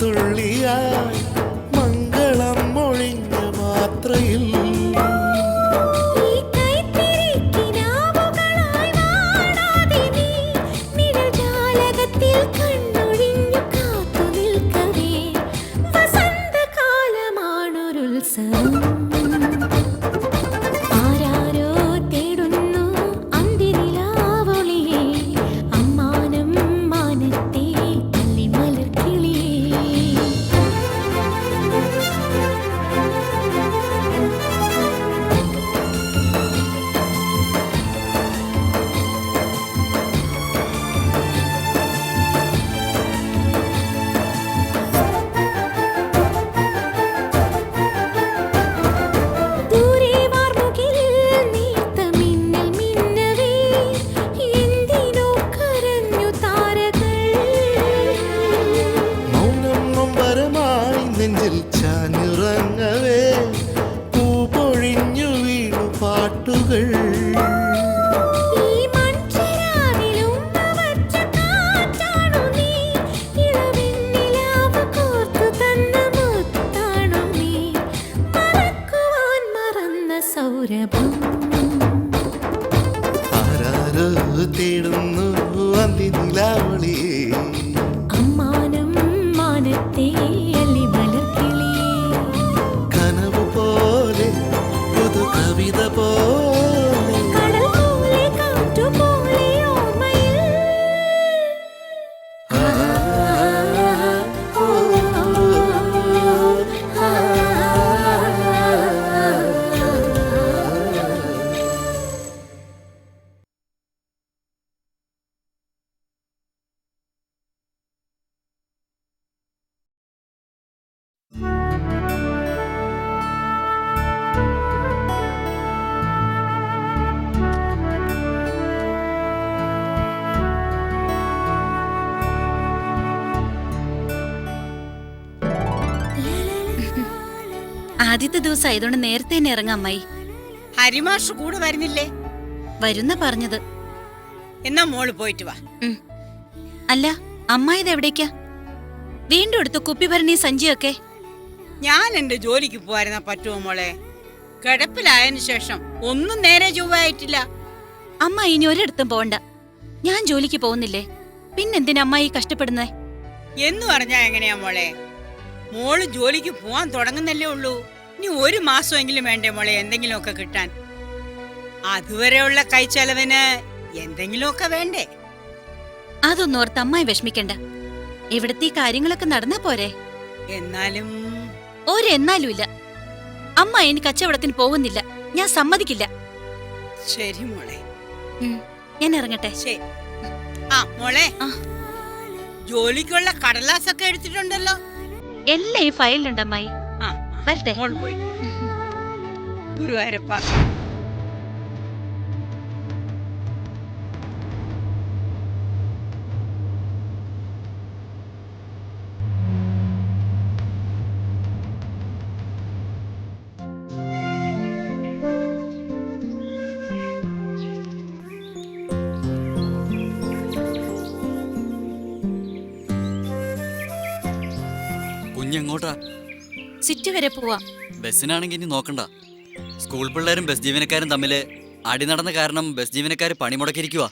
തുള്ളിയായി മംഗളം മൊഴിഞ്ഞ മാത്രയിൽ ആരാരോ തേടുന്നു അന്തിനിലാവളി അമ്മാനം മാനത്തെ അല്ലിമലർക്കിളി കനവ് പോലെ പുതു കവിത പോലെ കടൽ പോലെ കാറ്റു പോലെ ഓർമ്മയിൽ ആദ്യത്തെ ദിവസം ആയതുകൊണ്ട് നേരത്തെ തന്നെ ഇറങ്ങാം അമ്മായി. ഹരിമാഷ് കൂടെ വരുന്നില്ലേ? വരുന്ന പറഞ്ഞത്. എന്നാ മോള് പോയിട്ട് വാ. അല്ല അമ്മായി ഇത് എവിടേക്കാ? വീണ്ടും എടുത്തു കുപ്പി ഭരണി സഞ്ചിയൊക്കെ. ഞാൻ എന്റെ ജോലിക്ക് പോവായിരുന്ന പറ്റുമോ മോളെ? കിടപ്പിലായതിനു ശേഷം ഒന്നും നേരെ ചൊവ്വായിട്ടില്ല. അമ്മ ഇനി ഒരിടത്തും പോണ്ട. ഞാൻ ജോലിക്ക് പോകുന്നില്ലേ, പിന്നെന്തിനാ അമ്മായി കഷ്ടപ്പെടുന്നേ? എന്ന് പറഞ്ഞാ എങ്ങനെയാ മോളെ? മോള് ജോലിക്ക് പോവാൻ തുടങ്ങുന്നല്ലേ ഉള്ളൂ. ഇനി ഒരു മാസമെങ്കിലും വേണ്ടേ മോളെ എന്തെങ്കിലുമൊക്കെ കിട്ടാൻ? അതുവരെയുള്ള കൈച്ചെലവിന് എന്തെങ്കിലുമൊക്കെ വേണ്ടേ? അതൊന്നും ഓർത്ത് അമ്മായി വിഷമിക്കണ്ട. ഇവിടുത്തെ ഈ കാര്യങ്ങളൊക്കെ നടന്നാ പോരെ. എന്നാലും ഒരെന്നാലും ഇല്ല. അമ്മ ഇനി കച്ചവടത്തിന് പോകുന്നില്ല. ഞാൻ സമ്മതിക്കില്ല. ശരി മോളെ, ഞാൻ ഇറങ്ങട്ടെ. ശരി. ആ മോളെ, ജോലിക്കുള്ള കടലാസൊക്കെ എടുത്തിട്ടുണ്ടല്ലോ. എല്ലാം ഈ ഫയലിലുണ്ട് അമ്മായി. വരട്ടെ. മോൾ പോയി. ഗുരുവായൂരപ്പ. കുഞ്ഞെങ്ങോട്ടാ? സിറ്റി വരെ പോവാ. ബസ്സിനാണെങ്കിൽ ഇനി നോക്കണ്ട. സ്കൂൾ പിള്ളേരും ബസ് ജീവനക്കാരും തമ്മില് അടി നടന്ന കാരണം ബസ് ജീവനക്കാര് പണിമുടക്കിയിരിക്കുക.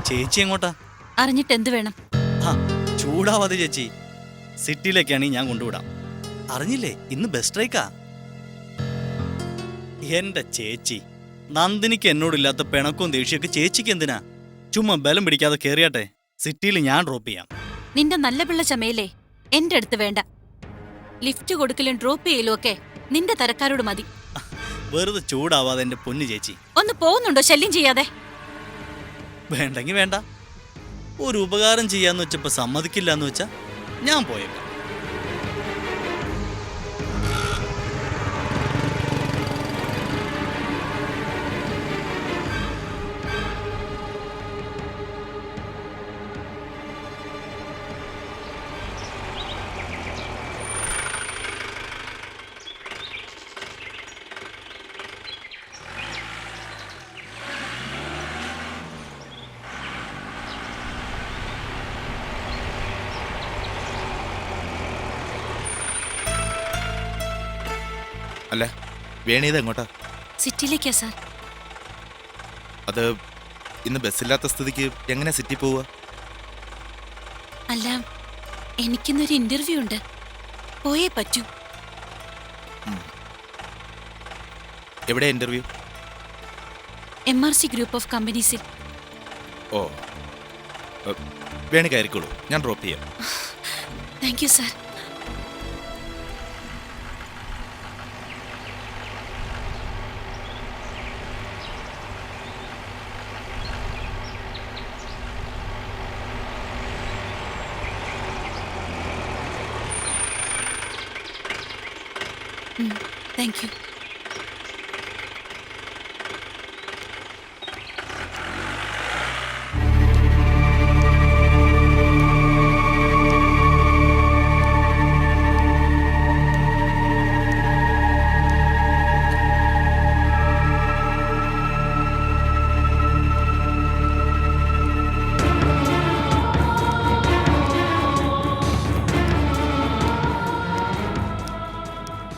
ചേച്ചി എങ്ങോട്ടാ? അറിഞ്ഞിട്ട് എന്ത് വേണം? ചൂടാവാതെ ചേച്ചി, സിറ്റിയിലേക്കാണെങ്കിൽ ഞാൻ കൊണ്ടുവിടാം. അറിഞ്ഞില്ലേ ഇന്ന് ബസ് സ്ട്രൈക്കാ. എന്റെ ചേച്ചി, നന്ദിനിക്ക് എന്നോടില്ലാത്ത പിണക്കവും ദേഷ്യമൊക്കെ ചേച്ചിക്ക് എന്തിനാ? ചുമ്മാ ബലം പിടിക്കാതെ കേറിയാട്ടെ, സിറ്റിയിൽ ഞാൻ ഡ്രോപ്പ് ചെയ്യാം. നിന്റെ നല്ല പിള്ള ചമയല്ലേ എന്റെ അടുത്ത് വേണ്ട. ലിഫ്റ്റ് കൊടുക്കലും ഡ്രോപ്പ് ചെയ്യലും ഒക്കെ നിന്റെ തരക്കാരോട് മതി. വെറുതെ ചൂടാവാതെ എന്റെ പൊന്നു ചേച്ചി. ഒന്ന് പോകുന്നുണ്ടോ ശല്യം ചെയ്യാതെ? വേണ്ടെങ്കി വേണ്ട. ഒരു ഉപകാരം ചെയ്യാന്ന് വെച്ചപ്പോ സമ്മതിക്കില്ല എന്ന് വെച്ചാ ഞാൻ പോയേക്കാം. അല്ല വേണിയത് എങ്ങോട്ടാ? സിറ്റിയിലേക്കാ സാർ. അത് ഇന്ന് ബസ്സില്ലാത്ത സ്ഥിതിക്ക് എങ്ങനെ സിറ്റി പോവുക? അല്ല, എനിക്കിന്നൊരു ഇന്റർവ്യൂ ഉണ്ട്, പോയേ പറ്റൂ. എവിടെ ഇന്റർവ്യൂ? MRC ഗ്രൂപ്പ് ഓഫ് കമ്പനീസിൽ. ഓ വേണി കയറിക്കോളൂ, ഞാൻ ഡ്രോപ്പ് ചെയ്യാം. Thank you sir. Thank you.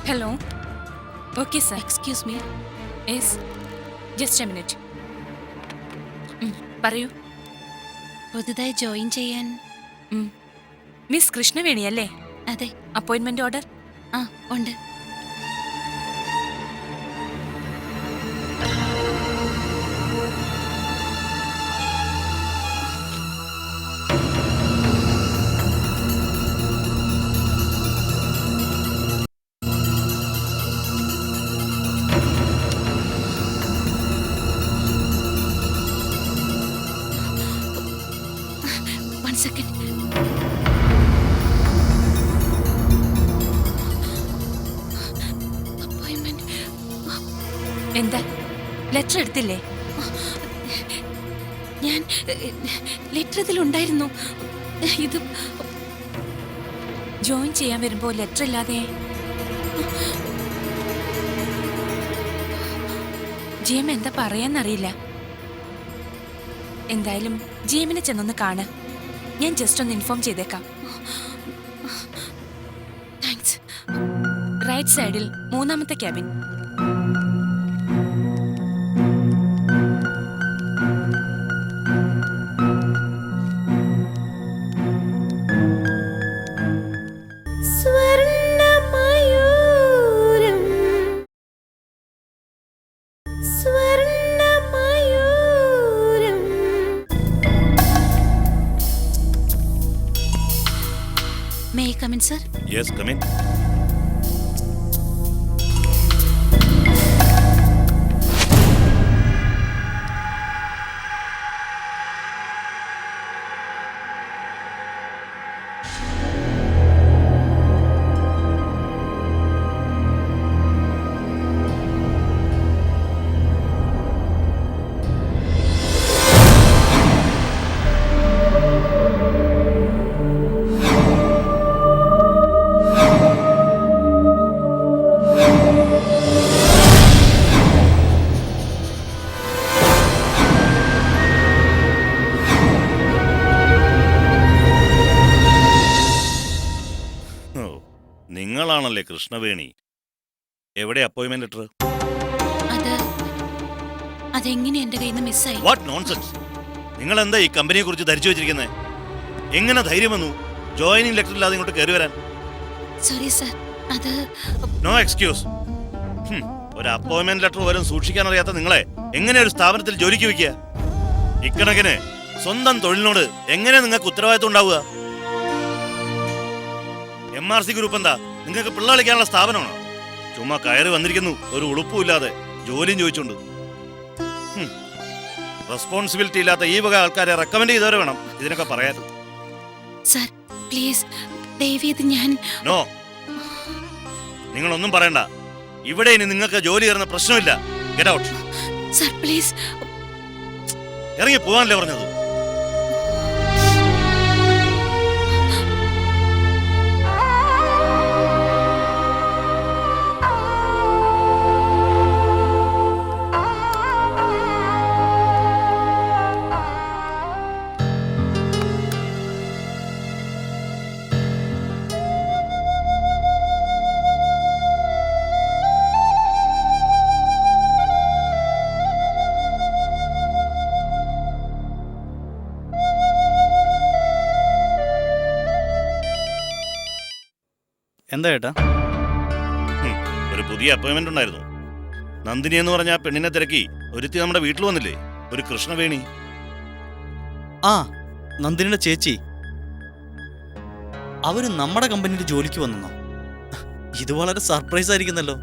Hello. Okay sir. Excuse me. Yes, just a minute. പറയൂ. പുതുതായി ജോയിൻ ചെയ്യാൻ. മിസ് കൃഷ്ണവേണി അല്ലേ? അതെ. Appointment order? ആ ഉണ്ട്. One second. Appointment. എന്താ, ലെറ്റർ എടുത്തില്ലേ? ഞാൻ ലെറ്റർ ഇതിലുണ്ടായിരുന്നു. ഇത് ജോയിൻ ചെയ്യാൻ വരുമ്പോ ലെറ്റർ ഇല്ലാതെ ജിഎം എന്താ പറയാന്നറിയില്ല. എന്തായാലും ജിഎമ്മിനെ ചെന്നൊന്ന് കാണ്. ഞാൻ ജസ്റ്റ് ഒന്ന് ഇൻഫോം ചെയ്തേക്കാം. താങ്ക്സ്. റൈറ്റ് സൈഡിൽ 3ാമത്തെ cabin. Swarnamayooram Swarnamayooram. May I come in sir? Yes, come in. നിങ്ങളാണല്ലേ കൃഷ്ണവേണി? എവിടെ അപ്പോയിന്റ്മെന്റ് ലെറ്റർ? അതെങ്ങനെ എന്റെ കയ്യിൽ നിന്ന് മിസ്സായി? What nonsense! നിങ്ങൾ എന്താ ഈ കമ്പനിയെ കുറിച്ച് ധരിച്ചു വെച്ചിരിക്കുന്നത്? എങ്ങനെ ധൈര്യം വന്നു ജോയിനിങ് ലെറ്റർ ഇല്ലാതെ ഇങ്ങോട്ട് കയറി വരാൻ? സോറി സർ, അത് നോ എക്സ്ക്യൂസ്. ഒരു അപ്പോയിന്റ്മെന്റ് ലെറ്റർ പോലും സൂക്ഷിക്കാൻ അറിയാത്ത നിങ്ങളെ എങ്ങനെ ഒരു സ്ഥാപനത്തിൽ ജോലിക്ക് വെക്കുക? ഇക്കണക്കിന് സ്വന്തം തൊഴിലിനോട് എങ്ങനെ നിങ്ങൾക്ക് ഉത്തരവാദിത്വം ഉണ്ടാവുക? MRC ഗ്രൂപ്പ് എന്താ നിങ്ങൾക്ക് പിള്ള കളിക്കാനുള്ള സ്ഥാപനമാണോ? ചുമ്മാ കയറി വന്നിരിക്കുന്നു ഒരു ഉളുപ്പുമില്ലാതെ, ജോലിയും ചോദിച്ചുകൊണ്ട്. റെസ്പോൺസിബിലിറ്റി ഇല്ലാത്ത ഈ വക ആൾക്കാരെ റെക്കമെൻഡ് ചെയ്തവരെ വേണം ഇതിനൊക്കെ പറയാൻ. സർ പ്ലീസ്, ദയവേത് ഞാൻ. നോ, നിങ്ങളൊന്നും പറയണ്ട. ഇവിടെ ഇനി നിങ്ങൾക്ക് ജോലി കയറുന്ന പ്രശ്നമില്ല. Get out. Sir please. ഇറങ്ങി പോവാനല്ലേ പറഞ്ഞത്? എന്താ ചേട്ടാ? ഒരു പുതിയ അപ്പോയിന്റ്മെന്റ് ഉണ്ടായിരുന്നു. നന്ദിനി എന്ന് പറഞ്ഞ ആ പെണ്ണിനെ തിരക്കി ഒരുത്തി നമ്മുടെ വീട്ടിൽ വന്നില്ലേ, ഒരു കൃഷ്ണവേണി. ആ, നന്ദിനിയുടെ ചേച്ചി. അവര് നമ്മുടെ കമ്പനിയിൽ ജോലിക്ക് വന്നോ? ഇത് വളരെ സർപ്രൈസ് ആയിരിക്കുന്നല്ലോ.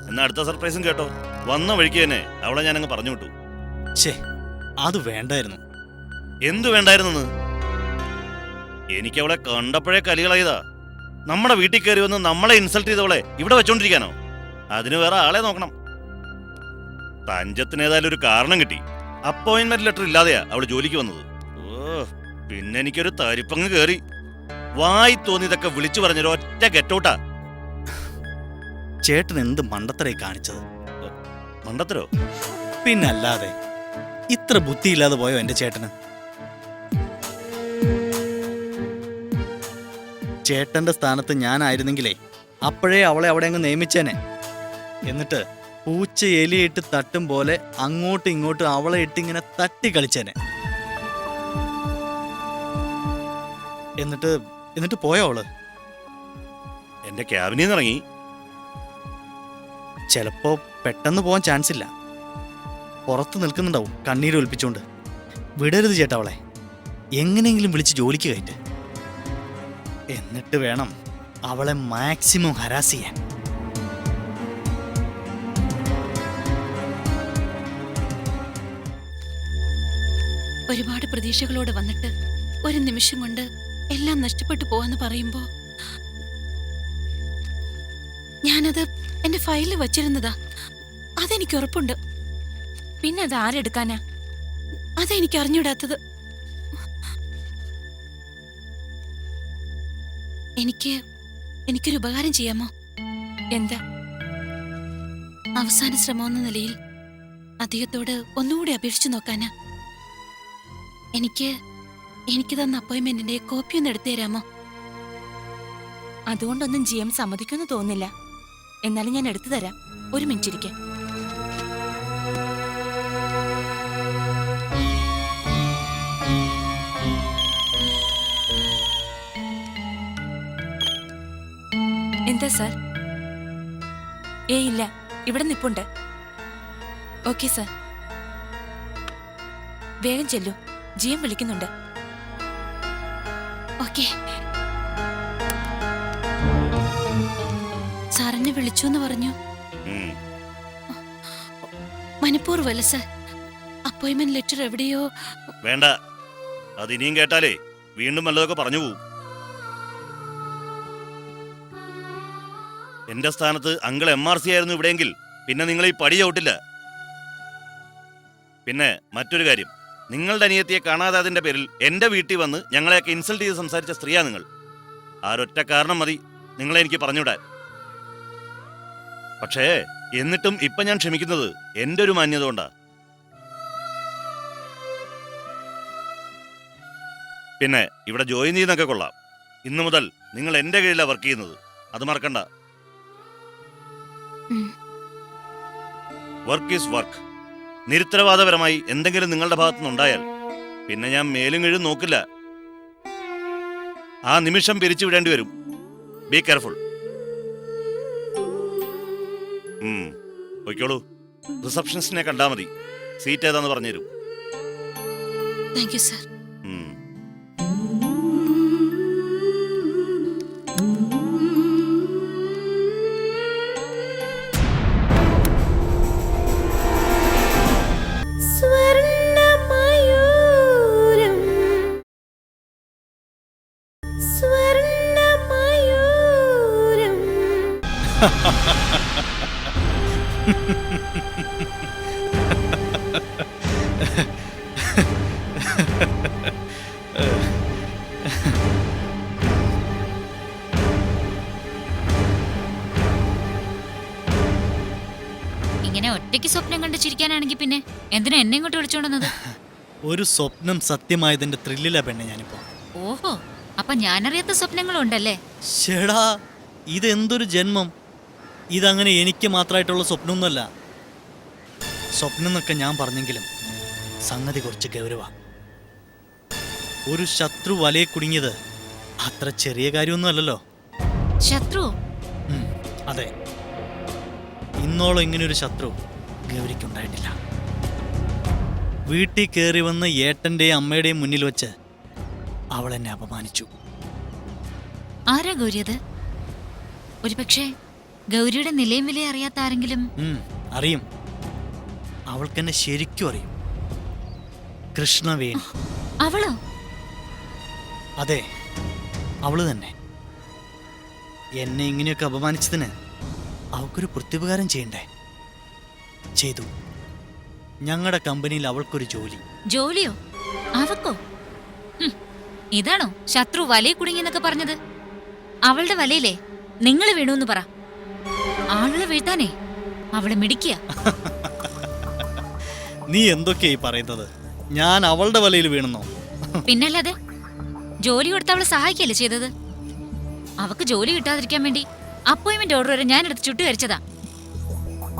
എന്നാ അടുത്ത സർപ്രൈസും കേട്ടോ. വന്ന വഴിക്ക് തന്നെ അവളെ ഞാനങ്ങ് പറഞ്ഞു വിട്ടു. ഛേ, അത് വേണ്ടായിരുന്നു. എന്തു വേണ്ടായിരുന്നെന്ന്? എനിക്ക് അവളെ കണ്ടപ്പോഴേ കലികളായതാ. നമ്മുടെ വീട്ടിൽ കയറി വന്ന് നമ്മളെ ഇൻസൾട്ട് ചെയ്തവളെ ഇവിടെ വെച്ചോണ്ടിരിക്കാനോ? അതിന് വേറെ ആളെ നോക്കണം. തഞ്ചത്തിന് ഏതായാലും ഒരു കാരണം കിട്ടി. അപ്പോയിന്റ്മെന്റ് ലെറ്റർ ഇല്ലാതെയാ അവള് ജോലിക്ക് വന്നത്. ഓ, പിന്നെ എനിക്കൊരു തരിപ്പങ്ങ് കയറി. വായി തോന്നിയതൊക്കെ വിളിച്ചു പറഞ്ഞൊരു ഒറ്റ ഗെറ്റൗട്ടാ. ചേട്ടൻ എന്ത് മണ്ടത്തരായി കാണിച്ചത്? മണ്ടത്തരോ? പിന്നല്ലാതെ. ഇത്ര ബുദ്ധിയില്ലാതെ പോയോ എന്റെ ചേട്ടന്? ചേട്ടന്റെ സ്ഥാനത്ത് ഞാനായിരുന്നെങ്കിലേ അപ്പോഴേ അവളെ അവിടെ അങ്ങ് നിയമിച്ചേനെ. എന്നിട്ട് പൂച്ച എലിയിട്ട് തട്ടും പോലെ അങ്ങോട്ടും ഇങ്ങോട്ടും അവളെ ഇട്ടിങ്ങനെ തട്ടി കളിച്ചേനെ. എന്നിട്ട് പോയോ അവള്? എന്റെ ക്യാബിനിൽ ഇറങ്ങി. ചിലപ്പോ പെട്ടെന്ന് പോകാൻ ചാൻസ് ഇല്ല. പുറത്ത് നിൽക്കുന്നുണ്ടാവും കണ്ണീര് ഒലിപ്പിച്ചോണ്ട്. വിടരുത് ചേട്ടാ അവളെ. എങ്ങനെയെങ്കിലും വിളിച്ച് ജോലിക്ക് കയറ്റ്. എന്നിട്ട് വേണം അവളെ മാക്സിമം ഹരാസ് ചെയ്യാൻ. ഒരുപാട് പ്രതീക്ഷകളോടെ വന്നിട്ട് ഒരു നിമിഷം കൊണ്ട് എല്ലാം നഷ്ടപ്പെട്ടു പോവാന്ന് പറയുമ്പോ ഞാനത് എന്റെ ഫയലിൽ വച്ചിരുന്നതാ. അതെനിക്ക് ഉറപ്പുണ്ട്. പിന്നെ അത് ആരെടുക്കാനാ? അതെനിക്ക് അറിഞ്ഞൂടാത്തത്. എനിക്കൊരു ഉപകാരം ചെയ്യാമോ? എന്താ? അവസാന ശ്രമമെന്ന നിലയിൽ അദ്ദേഹത്തോട് ഒന്നുകൂടി അപേക്ഷിച്ചു നോക്കാനാ. എനിക്ക് തന്ന അപ്പോയിന്റ്മെന്റിന്റെ കോപ്പി ഒന്ന് എടുത്തു തരാമോ? അതുകൊണ്ടൊന്നും GM സമ്മതിക്കുമെന്ന് തോന്നില്ല. എന്നാലും ഞാൻ എടുത്തു തരാം. ഒരു മിനിറ്റ് ഇരിക്കെ. എന്താ സാർ? ഇല്ല, ഇവിടെ നിപ്പുണ്ട്. ഓക്കെ സാർ, വേഗം ചെല്ലൂ. GM വിളിക്കുന്നുണ്ട്. ഓക്കെ. സാറിനെ വിളിച്ചു എന്ന് പറഞ്ഞു. മനഃപൂർവ്വമല്ല സാർ. അപ്പോയിന്റ്മെന്റ് ലെറ്റർ എവിടെയോ. വേണ്ട, അത് ഇനിയും കേട്ടാലേ വീണ്ടും വല്ലതൊക്കെ പറഞ്ഞു പോവും. എന്റെ സ്ഥാനത്ത് അങ്കിൾ MRC ആയിരുന്നു ഇവിടെയെങ്കിൽ പിന്നെ നിങ്ങൾ ഈ പടി ചവിട്ടില്ല. പിന്നെ മറ്റൊരു കാര്യം, നിങ്ങളുടെ അനിയത്തിയെ കാണാതായതിന്റെ പേരിൽ എന്റെ വീട്ടിൽ വന്ന് ഞങ്ങളെയൊക്കെ ഇൻസൾട്ട് ചെയ്ത് സംസാരിച്ച സ്ത്രീയാ നിങ്ങൾ. ആരൊറ്റ കാരണം മതി നിങ്ങളെ എനിക്ക് പറഞ്ഞുവിടാൻ. പക്ഷേ എന്നിട്ടും ഇപ്പൊ ഞാൻ ക്ഷമിക്കുന്നത് എന്റെ ഒരു മാന്യത കൊണ്ടാ. പിന്നെ ഇവിടെ ജോയിൻ ചെയ്യുന്നൊക്കെ കൊള്ളാം. ഇന്നു മുതൽ നിങ്ങൾ എന്റെ കീഴിലാണ് വർക്ക് ചെയ്യുന്നത്. അത് മറക്കണ്ട. Work is work. നിരുത്തരവാദപരമായി എന്തെങ്കിലും നിങ്ങളുടെ ഭാഗത്തുനിന്നുണ്ടായാൽ പിന്നെ ഞാൻ മേലും കീഴും നോക്കില്ല. ആ നിമിഷം പിരിച്ചു വിടേണ്ടി വരും. Be careful. പൊയ്ക്കോളൂ. റിസപ്ഷനിസ്റ്റിനെ കണ്ടാൽ മതി. സീറ്റ് ഏതാന്ന് പറഞ്ഞുതരും. Thank you sir. ഇങ്ങനെ ഒറ്റയ്ക്ക് സ്വപ്നം കണ്ടു ചിരിക്കാനാണെങ്കിൽ പിന്നെ എന്തിനാ എന്നെ ഇങ്ങോട്ട് വിളിച്ചോണ്ടുന്നത്? ഒരു സ്വപ്നം സത്യമായതിന്റെ ത്രില്ലിലാ പെണ്ണെ ഞാനിപ്പോ. ഓഹോ, അപ്പൊ ഞാനറിയാത്ത സ്വപ്നങ്ങളുണ്ടല്ലേ? ശേടാ, ഇതെന്തൊരു ജന്മം! ഇതങ്ങനെ എനിക്ക് മാത്രമായിട്ടുള്ള സ്വപ്നമൊന്നുമല്ല. സ്വപ്നം എന്നൊക്കെ ഞാൻ പറഞ്ഞെങ്കിലും സംഗതി കുറച്ച് ഗൗരവ. ഒരു ശത്രു വലയെ കുടുങ്ങിയത് അത്ര ചെറിയ കാര്യമൊന്നും അല്ലല്ലോ. ശത്രു ഉം, അതെ. ഇന്നോളം ഇങ്ങനെയൊരു ശത്രു ഗൗരിക്കുണ്ടായിട്ടില്ല. വീട്ടിൽ കയറി വന്ന് ഏട്ടൻ്റെയും അമ്മയുടെയും മുന്നിൽ വെച്ച് അവൾ എന്നെ അപമാനിച്ചു. ആരാ ഗൗരി അത്? ഒരുപക്ഷെ ഗൗരിയുടെ നിലയും വിലയും അറിയാത്ത ആരെങ്കിലും? അറിയും. അവൾക്കെന്നെ ശരിക്കും അറിയും. കൃഷ്ണവേണി. അവളോ? അതെ, അവള് തന്നെ. എന്നെ ഇങ്ങനെയൊക്കെ അപമാനിച്ചതിന് അവൾക്കൊരു പ്രത്യുപകാരം ചെയ്യണ്ടേ? ചെയ്തു. ഞങ്ങളുടെ കമ്പനിയിൽ അവൾക്കൊരു ജോലി. ജോലിയോ? അവക്കോ? ഇതാണോ ശത്രു വലയിൽ കുടുങ്ങിയെന്നൊക്കെ പറഞ്ഞത്? അവളുടെ വലയിലേ നിങ്ങൾ വീണൂന്ന് പറ. ആളുകളെ വീഴ്ത്താനേ അവളെ മിടിക്കുക. നീ എന്തൊക്കെയായി പറയുന്നത്? ഞാൻ അവളുടെ വലയിൽ വീണെന്നോ? പിന്നല്ലാതെ ജോലി കൊടുത്ത് അവളെ സഹായിക്കല്ലേ ചെയ്തത്? അവക്ക് ജോലി കിട്ടാതിരിക്കാൻ വേണ്ടി അപ്പോയിന്റ്മെന്റ് ഓർഡർ വരെ ഞാൻ എടുത്ത് ചുട്ടുകരിച്ചതാ.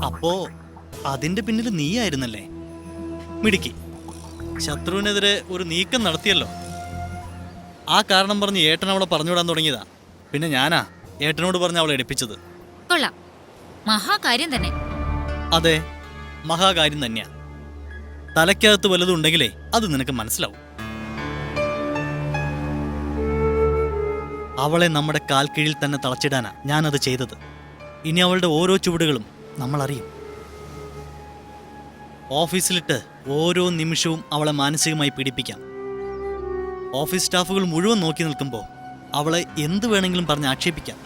അപ്പോ അതിന്റെ പിന്നിൽ നീയായിരുന്നല്ലേ? മിടുക്കി. ശത്രുവിനെതിരെ ഒരു നീക്കം നടത്തിയല്ലോ. ആ കാരണം പറഞ്ഞ് ഏട്ടൻ അവളെ പറഞ്ഞുവിടാൻ തുടങ്ങിയതാ. പിന്നെ ഞാനാ ഏട്ടനോട് പറഞ്ഞ് അവളെ എടുപ്പിച്ചത്. കൊള്ളാം, മഹാകാര്യം തന്നെ. അതെ, മഹാകാര്യം തന്നെയാ. തലയ്ക്കകത്ത് വല്ലതും ഉണ്ടെങ്കിലേ അത് നിനക്ക് മനസ്സിലാവും. അവളെ നമ്മുടെ കാൽ കീഴിൽ തന്നെ തളച്ചിടാനാ ഞാനത് ചെയ്തത്. ഇനി അവളുടെ ഓരോ ചുവടുകളും നമ്മൾ അറിയും. ഓഫീസിലിട്ട് ഓരോ നിമിഷവും അവളെ മാനസികമായി പീഡിപ്പിക്കാം. ഓഫീസ് സ്റ്റാഫുകൾ മുഴുവൻ നോക്കി നിൽക്കുമ്പോൾ അവളെ എന്ത് വേണമെങ്കിലും പറഞ്ഞ് ആക്ഷേപിക്കാം.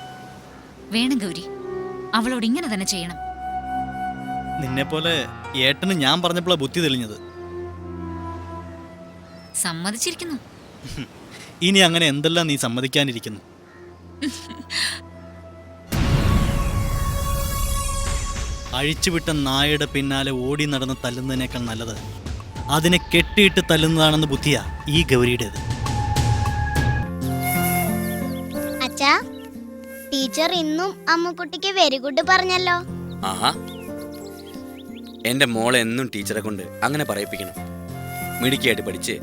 വേണം ഗൗരി, അവളോട് ഇങ്ങനെ തന്നെ ചെയ്യണം. നിന്നെപ്പോലെ ഏട്ടന് ഞാൻ പറഞ്ഞപ്പോഴാണ് ബുദ്ധി തെളിഞ്ഞത്. സമ്മതിച്ചിരിക്കുന്നു. ഇനി അങ്ങനെ എന്തെല്ലാം നീ സമ്മതിക്കാനിരിക്കുന്നു? അഴിച്ചുവിട്ട നായയുടെ പിന്നാലെ ഓടി നടന്ന് തല്ലുന്നതിനേക്കാൾ നല്ലത് അതിനെ കെട്ടിയിട്ട് തല്ലുന്നതാണെന്ന് ബുദ്ധിയാ ഈ ഗൗരിയുടേത്. അച്ഛാ, ടീച്ചർ ഇന്നും അമ്മുക്കുട്ടിക്ക് വെരി ഗുഡ് പറഞ്ഞല്ലോ. ആഹാ, എന്റെ മോളെ എന്നും ടീച്ചറെ കൊണ്ട് അങ്ങനെ പറയിപ്പിക്കണം. മിടുക്കിയായിട്ട് പഠിച്ച്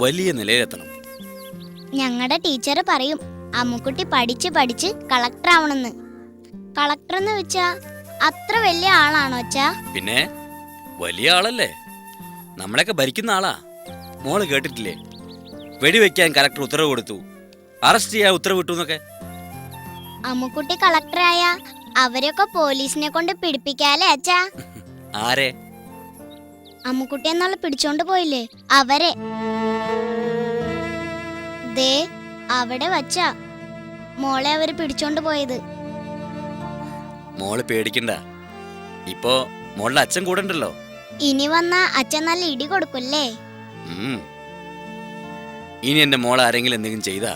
വലിയ നിലയിലെത്തണം. ഞങ്ങളുടെ ടീച്ചർ പറയും അമ്മുക്കുട്ടി പഠിച്ച് പഠിച്ച് കളക്ടർ ആവണമെന്ന്. കളക്ടർ എന്ന് വെച്ചാ അത്ര വലിയ ആളാണോ അച്ഛാ? പിന്നെ വലിയ ആളല്ലേ, നമ്മളെയൊക്കെ ഭരിക്കുന്ന ആളാ. മോള് കേട്ടിട്ടില്ലേ, വെടിവെക്കാൻ കലക്ടർ ഉത്തരവ് കൊടുത്തു, അറസ്റ്റ് ചെയ്യാൻ ഉത്തരവ് വിട്ടു എന്നൊക്കെ. അമ്മുക്കുട്ടി കളക്ടറായ അവരെയൊക്കെ പോലീസിനെ കൊണ്ട് പിടിപ്പിക്കാലേ അച്ഛാ? ആരെ? അമ്മുക്കുട്ടി എന്നുള്ള പിടിച്ചോണ്ട് പോയില്ലേ അവരെ. ദേ അവിടെ വച്ചാ മോളെ അവര് പിടിച്ചോണ്ട് പോയത്. മോള് പേടിക്കണ്ട, ഇപ്പോ മോളുടെ അച്ഛൻ കൂടെ ഉണ്ടല്ലോ. ഇനി വന്ന അച്ഛൻ നല്ല ഇടി കൊടുക്കില്ലേ? ഇനി എന്റെ മോൾ ആരെങ്കിലും എന്തെങ്കിലും ചെയ്താ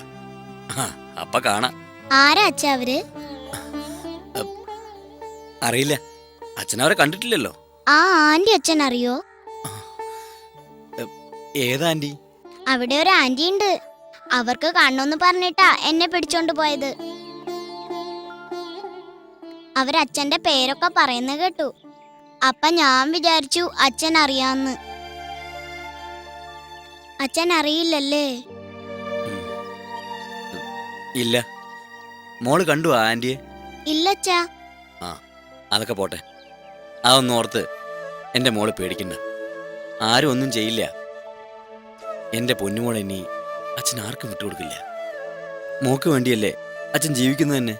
അപ്പ കാണാം. ആരാ അച്ഛ അവര്? അറിയില്ല, അച്ഛനവരെ കണ്ടിട്ടില്ലല്ലോ. ആ ആന്റി അച്ഛൻ അറിയോ? ഏതാ ആന്റി? അവിടെ ഒരു ആന്റി ഉണ്ട്, അവർക്ക് കണ്ണൊന്ന് പറഞ്ഞിട്ടാ എന്നെ പിടിച്ചോണ്ട് പോയത്. അവരച്ഛന്റെ പേരൊക്കെ പറയുന്ന കേട്ടു. അപ്പൊ ഞാൻ വിചാരിച്ചു അച്ഛൻ അറിയാന്ന്. അച്ഛൻ അറിയില്ലല്ലേ? ഇല്ല. മോള് കണ്ടു ആന്റിയെ? ഇല്ലച്ചാ. ആ, അതൊക്കെ പോട്ടെ. അതൊന്നും ഓർത്ത് എന്റെ മോള് പേടിക്കണ്ട, ആരും ഒന്നും ചെയ്യില്ല. എന്റെ പൊന്നുമോളെ ഇനി അച്ഛൻ ആർക്കും വിട്ടുകൊടുക്കില്ല. മോക്ക് വേണ്ടിയല്ലേ അച്ഛൻ ജീവിക്കുന്നത് തന്നെ.